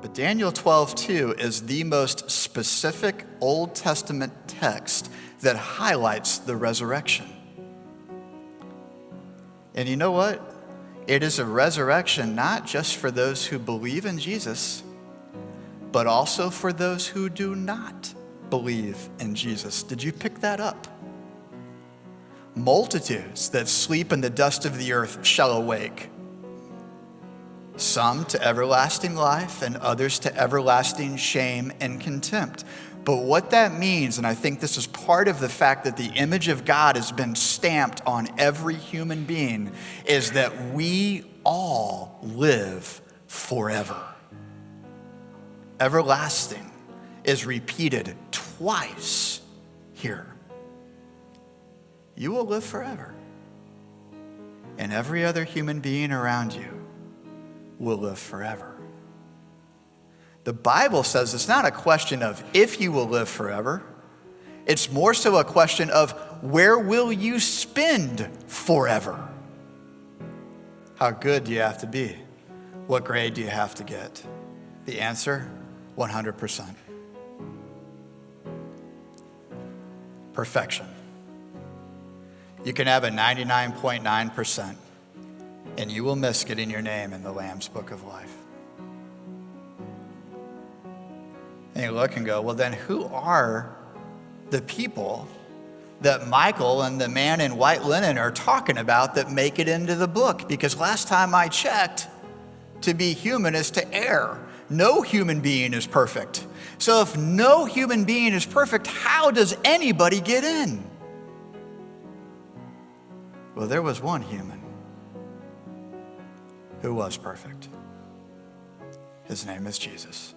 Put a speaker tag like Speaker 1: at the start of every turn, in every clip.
Speaker 1: But Daniel 12:2 is the most specific Old Testament text that highlights the resurrection. And you know what? It is a resurrection not just for those who believe in Jesus, but also for those who do not believe in Jesus. Did you pick that up? Multitudes that sleep in the dust of the earth shall awake. Some to everlasting life and others to everlasting shame and contempt. But what that means, and I think this is part of the fact that the image of God has been stamped on every human being, is that we all live forever. Everlasting is repeated twice here. You will live forever. And every other human being around you will live forever. The Bible says it's not a question of if you will live forever. It's more so a question of where will you spend forever? How good do you have to be? What grade do you have to get? The answer, 100%. Perfection. You can have a 99.9%, and you will miss getting your name in the Lamb's Book of Life. And you look and go, well, then who are the people that Michael and the man in white linen are talking about that make it into the book? Because last time I checked, to be human is to err. No human being is perfect. So if no human being is perfect, how does anybody get in? Well, there was one human who was perfect. His name is Jesus.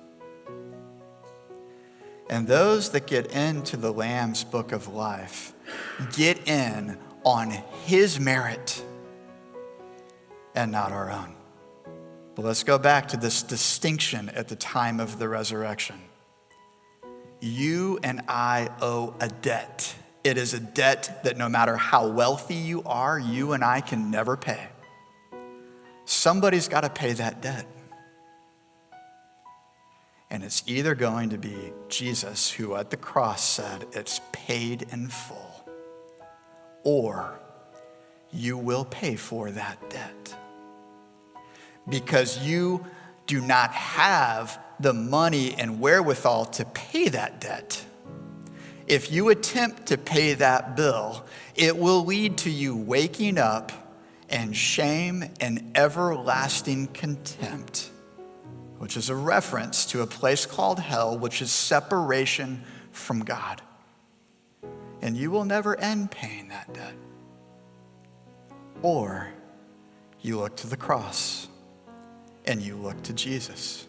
Speaker 1: And those that get into the Lamb's Book of Life get in on his merit and not our own. But let's go back to this distinction at the time of the resurrection. You and I owe a debt. It is a debt that no matter how wealthy you are, you and I can never pay. Somebody's got to pay that debt. And it's either going to be Jesus, who at the cross said, it's paid in full, or you will pay for that debt. Because you do not have the money and wherewithal to pay that debt. If you attempt to pay that bill, it will lead to you waking up in shame and everlasting contempt, which is a reference to a place called hell, which is separation from God. And you will never end paying that debt. Or you look to the cross and you look to Jesus.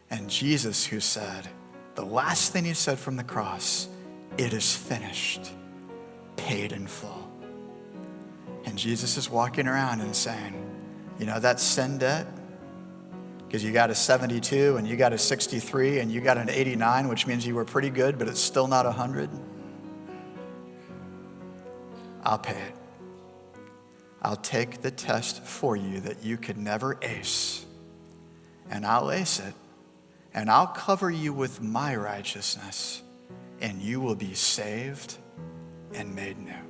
Speaker 1: And Jesus, who said, the last thing he said from the cross, it is finished, paid in full. And Jesus is walking around and saying, you know that sin debt? Because you got a 72 and you got a 63 and you got an 89, which means you were pretty good, but it's still not 100. I'll pay it. I'll take the test for you that you could never ace, and I'll ace it, and I'll cover you with my righteousness, and you will be saved and made new.